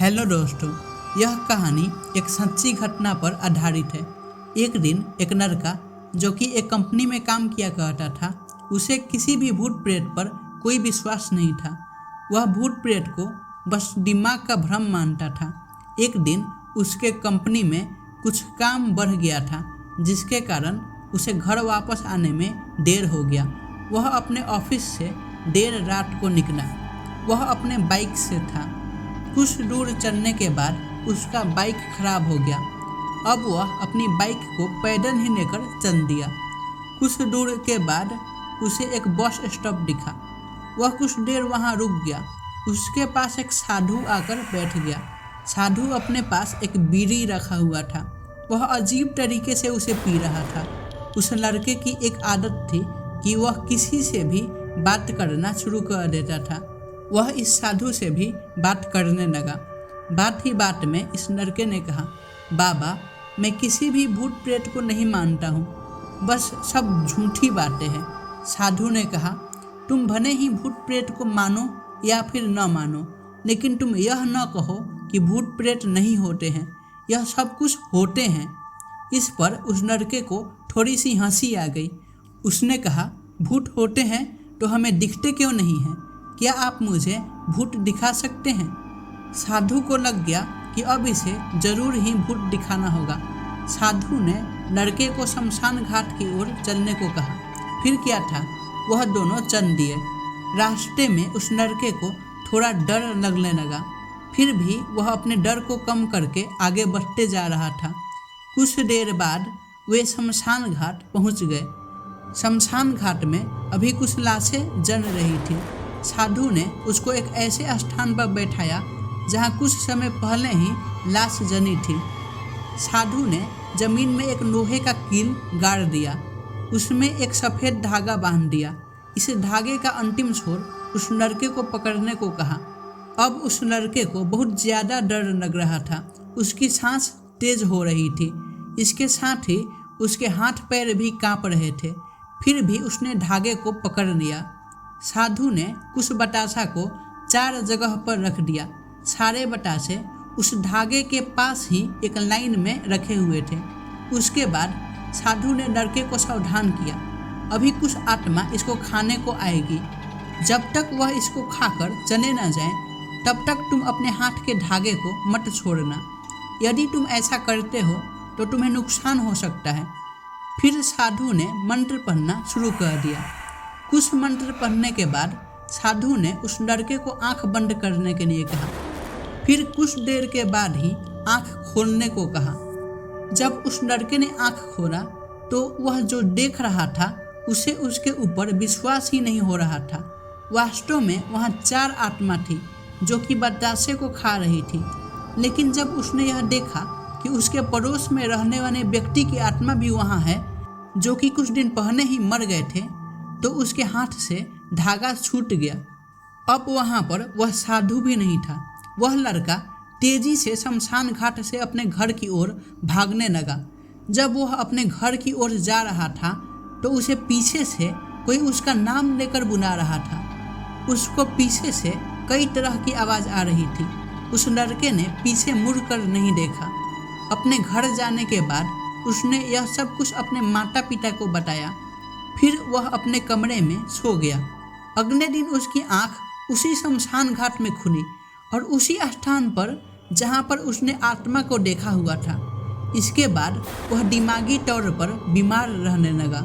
Hello दोस्तों, यह कहानी एक सच्ची घटना पर आधारित है। एक दिन एक लड़का जो कि एक कंपनी में काम किया करता था, उसे किसी भी भूत प्रेत पर कोई विश्वास नहीं था। वह भूत प्रेत को बस दिमाग का भ्रम मानता था। एक दिन उसके कंपनी में कुछ काम बढ़ गया था, जिसके कारण उसे घर वापस आने में देर हो गया। वह अपने ऑफिस से देर रात को निकला। वह अपने बाइक से था। कुछ दूर चलने के बाद उसका बाइक खराब हो गया। अब वह अपनी बाइक को पैदल ही लेकर चल दिया। कुछ दूर के बाद उसे एक बस स्टॉप दिखा। वह कुछ देर वहां रुक गया। उसके पास एक साधु आकर बैठ गया। साधु अपने पास एक बीड़ी रखा हुआ था। वह अजीब तरीके से उसे पी रहा था। उस लड़के की एक आदत थी कि वह किसी से भी बात करना शुरू कर देता था। वह इस साधु से भी बात करने लगा। बात ही बात में इस लड़के ने कहा, बाबा, मैं किसी भी भूत प्रेत को नहीं मानता हूँ, बस सब झूठी बातें हैं। साधु ने कहा, तुम भले ही भूत प्रेत को मानो या फिर न मानो, लेकिन तुम यह न कहो कि भूत प्रेत नहीं होते हैं। यह सब कुछ होते हैं। इस पर उस लड़के को थोड़ी सी हंसी आ गई। उसने कहा, भूत होते हैं तो हमें दिखते क्यों नहीं हैं? क्या आप मुझे भूत दिखा सकते हैं? साधु को लग गया कि अब इसे जरूर ही भूत दिखाना होगा। साधु ने लड़के को शमशान घाट की ओर चलने को कहा। फिर क्या था, वह दोनों चल दिए। रास्ते में उस लड़के को थोड़ा डर लगने लगा, फिर भी वह अपने डर को कम करके आगे बढ़ते जा रहा था। कुछ देर बाद वे शमशान घाट पहुंच गए। शमशान घाट में अभी कुछ लाशें जल रही थी। साधु ने उसको एक ऐसे स्थान पर बैठाया जहाँ कुछ समय पहले ही लाश जली थी। साधु ने जमीन में एक लोहे का कील गाड़ दिया। उसमें एक सफ़ेद धागा बांध दिया। इस धागे का अंतिम छोर उस लड़के को पकड़ने को कहा। अब उस लड़के को बहुत ज़्यादा डर लग रहा था। उसकी सांस तेज हो रही थी। इसके साथ ही उसके हाथ पैर भी कांप रहे थे। फिर भी उसने धागे को पकड़ लिया। साधु ने कुछ बतासा को 4 जगह पर रख दिया। सारे बतासे उस धागे के पास ही एक लाइन में रखे हुए थे। उसके बाद साधु ने लड़के को सावधान किया, अभी कुछ आत्मा इसको खाने को आएगी। जब तक वह इसको खाकर चले न जाए, तब तक तुम अपने हाथ के धागे को मत छोड़ना। यदि तुम ऐसा करते हो तो तुम्हें नुकसान हो सकता है। फिर साधु ने मंत्र पढ़ना शुरू कर दिया। कुछ मंत्र पढ़ने के बाद साधु ने उस लड़के को आंख बंद करने के लिए कहा। फिर कुछ देर के बाद ही आंख खोलने को कहा। जब उस लड़के ने आंख खोला तो वह जो देख रहा था उसे उसके ऊपर विश्वास ही नहीं हो रहा था। वास्तव में वहाँ 4 आत्मा थी जो कि बतासे को खा रही थी। लेकिन जब उसने यह देखा कि उसके पड़ोस में रहने वाले व्यक्ति की आत्मा भी वहाँ है, जो कि कुछ दिन पहले ही मर गए थे, तो उसके हाथ से धागा छूट गया। अब वहाँ पर वह साधु भी नहीं था। वह लड़का तेजी से शमशान घाट से अपने घर की ओर भागने लगा। जब वह अपने घर की ओर जा रहा था तो उसे पीछे से कोई उसका नाम लेकर बुला रहा था। उसको पीछे से कई तरह की आवाज़ आ रही थी। उस लड़के ने पीछे मुड़कर नहीं देखा। अपने घर जाने के बाद उसने यह सब कुछ अपने माता पिता को बताया। फिर वह अपने कमरे में सो गया। अगले दिन उसकी आंख उसी शमशान घाट में खुली और उसी स्थान पर जहां पर उसने आत्मा को देखा हुआ था। इसके बाद वह दिमागी तौर पर बीमार रहने लगा।